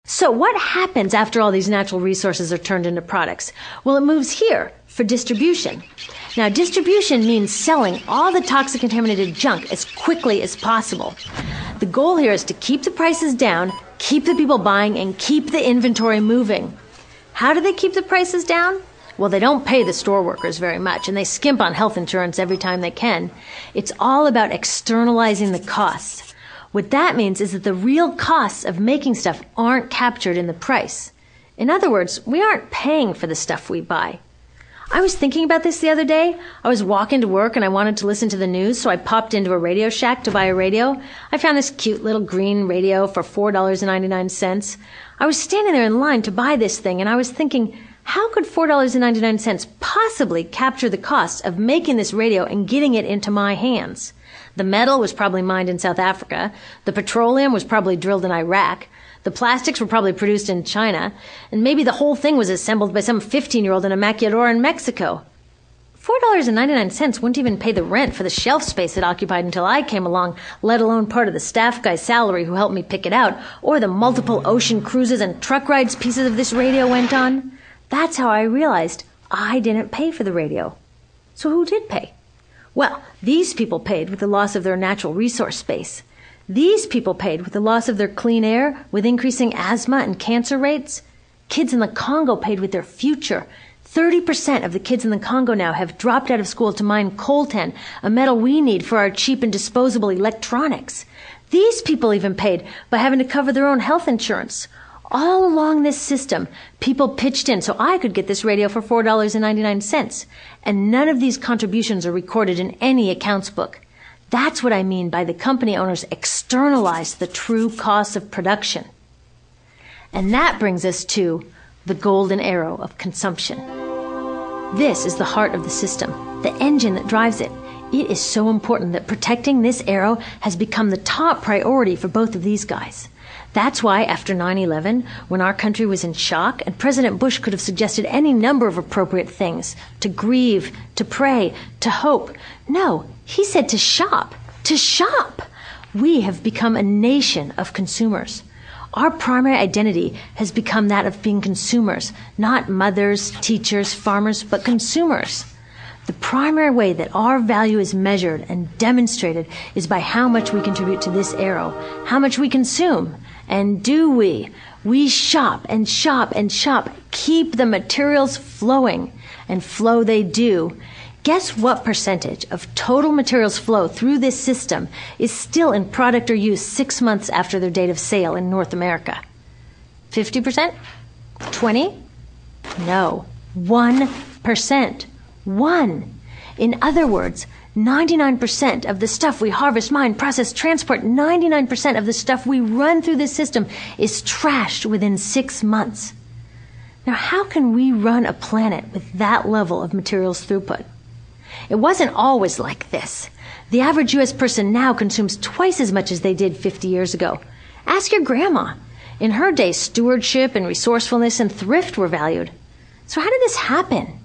So what happens after all these natural resources are turned into products? Well, it moves here for distribution. Now, distribution means selling all the toxic contaminated junk as quickly as possible. The goal here is to keep the prices down, keep the people buying, and keep the inventory moving. How do they keep the prices down? Well, they don't pay the store workers very much, and they skimp on health insurance every time they can. It's all about externalizing the costs. What that means is that the real costs of making stuff aren't captured in the price. In other words, we aren't paying for the stuff we buy. I was thinking about this the other day. I was walking to work and I wanted to listen to the news, so I popped into a Radio Shack to buy a radio. I found this cute little green radio for $4.99. I was standing there in line to buy this thing, and I was thinking, how could $4.99 possibly capture the cost of making this radio and getting it into my hands? The metal was probably mined in South Africa. The petroleum was probably drilled in Iraq. The plastics were probably produced in China. And maybe the whole thing was assembled by some 15-year-old in a maquiladora in Mexico. $4.99 wouldn't even pay the rent for the shelf space it occupied until I came along, let alone part of the staff guy's salary who helped me pick it out, or the multiple ocean cruises and truck rides pieces of this radio went on. That's how I realized I didn't pay for the radio. So who did pay? Well, these people paid with the loss of their natural resource space. These people paid with the loss of their clean air, with increasing asthma and cancer rates. Kids in the Congo paid with their future. 30% of the kids in the Congo now have dropped out of school to mine coltan, a metal we need for our cheap and disposable electronics. These people even paid by having to cover their own health insurance. All along this system, people pitched in so I could get this radio for $4.99. And none of these contributions are recorded in any accounts book. That's what I mean by the company owners externalize the true costs of production. And that brings us to the golden arrow of consumption. This is the heart of the system, the engine that drives it. It is so important that protecting this arrow has become the top priority for both of these guys. That's why after 9/11, when our country was in shock, and President Bush could have suggested any number of appropriate things, to grieve, to pray, to hope. No, he said to shop. To shop! We have become a nation of consumers. Our primary identity has become that of being consumers, not mothers, teachers, farmers, but consumers. The primary way that our value is measured and demonstrated is by how much we contribute to this arrow, how much we consume. And do we? We shop and shop and shop, keep the materials flowing, and flow they do. Guess what percentage of total materials flow through this system is still in product or use 6 months after their date of sale in North America? 50%? 20%? No, 1%. 1. In other words, 99% of the stuff we harvest, mine, process, transport, 99% of the stuff we run through this system is trashed within 6 months. Now, how can we run a planet with that level of materials throughput? It wasn't always like this. The average U.S. person now consumes twice as much as they did 50 years ago. Ask your grandma. In her day, stewardship and resourcefulness and thrift were valued. So how did this happen?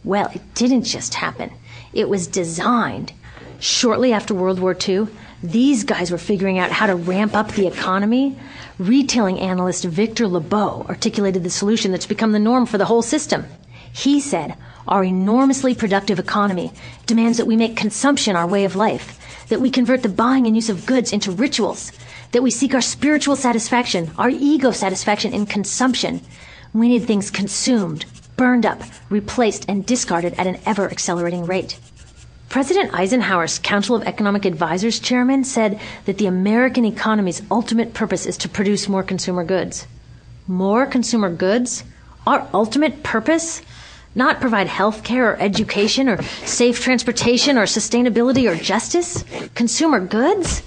Well, it didn't just happen. It was designed. Shortly after World War II, these guys were figuring out how to ramp up the economy. Retailing analyst Victor Lebeau articulated the solution that's become the norm for the whole system. He said, our enormously productive economy demands that we make consumption our way of life, that we convert the buying and use of goods into rituals, that we seek our spiritual satisfaction, our ego satisfaction in consumption. We need things consumed, burned up, replaced, and discarded at an ever-accelerating rate. President Eisenhower's Council of Economic Advisors chairman said that the American economy's ultimate purpose is to produce more consumer goods. More consumer goods? Our ultimate purpose? Not provide health care or education or safe transportation or sustainability or justice? Consumer goods?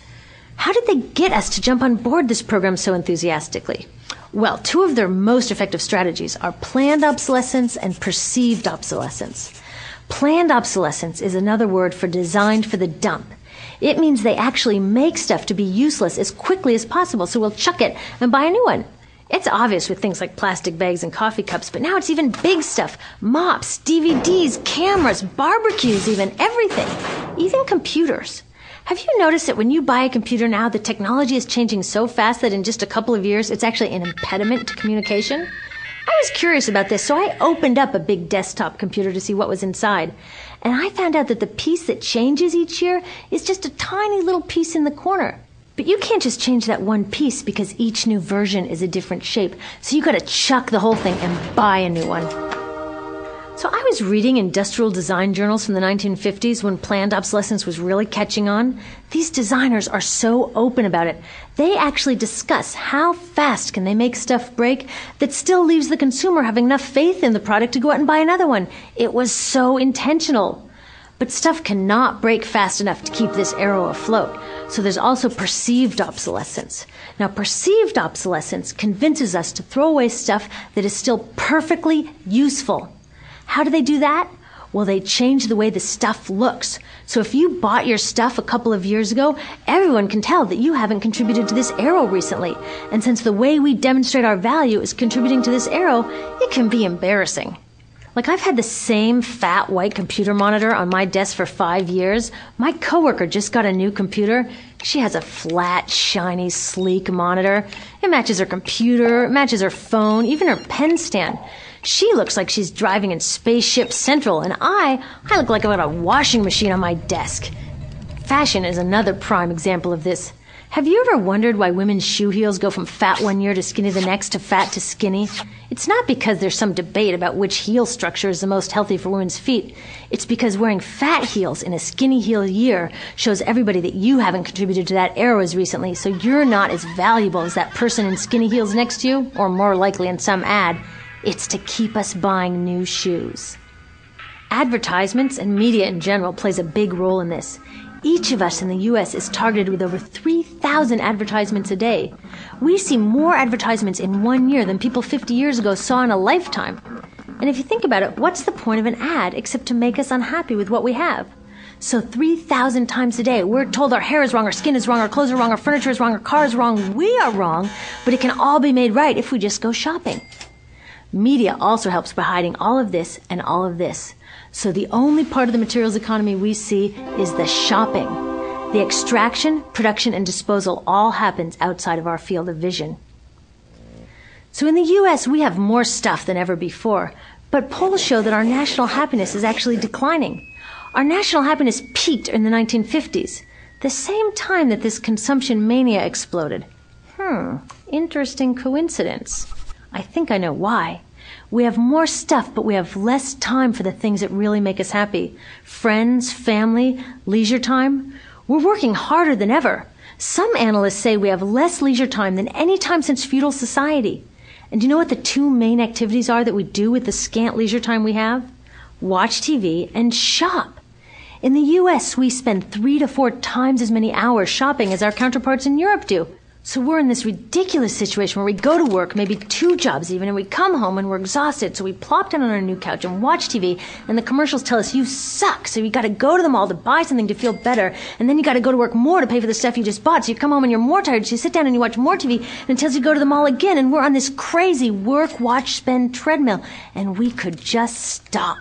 How did they get us to jump on board this program so enthusiastically? Well, two of their most effective strategies are planned obsolescence and perceived obsolescence. Planned obsolescence is another word for designed for the dump. It means they actually make stuff to be useless as quickly as possible, so we'll chuck it and buy a new one. It's obvious with things like plastic bags and coffee cups, but now it's even big stuff. Mops, DVDs, cameras, barbecues even, everything. Even computers. Have you noticed that when you buy a computer now, the technology is changing so fast that in just a couple of years, it's actually an impediment to communication? I was curious about this, so I opened up a big desktop computer to see what was inside. And I found out that the piece that changes each year is just a tiny little piece in the corner. But you can't just change that one piece because each new version is a different shape. So you gotta chuck the whole thing and buy a new one. So I was reading industrial design journals from the 1950s when planned obsolescence was really catching on. These designers are so open about it. They actually discuss how fast can they make stuff break that still leaves the consumer having enough faith in the product to go out and buy another one. It was so intentional. But stuff cannot break fast enough to keep this arrow afloat. So there's also perceived obsolescence. Now, perceived obsolescence convinces us to throw away stuff that is still perfectly useful. How do they do that? Well, they change the way the stuff looks. So if you bought your stuff a couple of years ago, everyone can tell that you haven't contributed to this arrow recently. And since the way we demonstrate our value is contributing to this arrow, it can be embarrassing. Like, I've had the same fat white computer monitor on my desk for 5 years. My coworker just got a new computer. She has a flat, shiny, sleek monitor. It matches her computer, it matches her phone, even her pen stand. She looks like she's driving in Spaceship Central, and I look like I've got a washing machine on my desk. Fashion is another prime example of this. Have you ever wondered why women's shoe heels go from fat one year to skinny the next to fat to skinny? It's not because there's some debate about which heel structure is the most healthy for women's feet. It's because wearing fat heels in a skinny heel year shows everybody that you haven't contributed to that arrow as recently, so you're not as valuable as that person in skinny heels next to you, or more likely in some ad. It's to keep us buying new shoes. Advertisements and media in general plays a big role in this. Each of us in the U.S. is targeted with over 3,000 advertisements a day. We see more advertisements in 1 year than people 50 years ago saw in a lifetime. And if you think about it, what's the point of an ad except to make us unhappy with what we have? So 3,000 times a day, we're told our hair is wrong, our skin is wrong, our clothes are wrong, our furniture is wrong, our car is wrong. We are wrong, but it can all be made right if we just go shopping. Media also helps by hiding all of this and all of this. So the only part of the materials economy we see is the shopping. The extraction, production, and disposal all happens outside of our field of vision. So in the U.S., we have more stuff than ever before, but polls show that our national happiness is actually declining. Our national happiness peaked in the 1950s, the same time that this consumption mania exploded. Interesting coincidence. I think I know why. We have more stuff, but we have less time for the things that really make us happy. Friends, family, leisure time. We're working harder than ever. Some analysts say we have less leisure time than any time since feudal society. And do you know what the two main activities are that we do with the scant leisure time we have? Watch TV and shop. In the U.S., we spend 3 to 4 times as many hours shopping as our counterparts in Europe do. So we're in this ridiculous situation where we go to work, maybe 2 jobs even, and we come home and we're exhausted. So we plop down on our new couch and watch TV, and the commercials tell us you suck. So you got to go to the mall to buy something to feel better, and then you got to go to work more to pay for the stuff you just bought. So you come home and you're more tired. So you sit down and you watch more TV, and it tells you to go to the mall again. And we're on this crazy work, watch, spend treadmill, and we could just stop.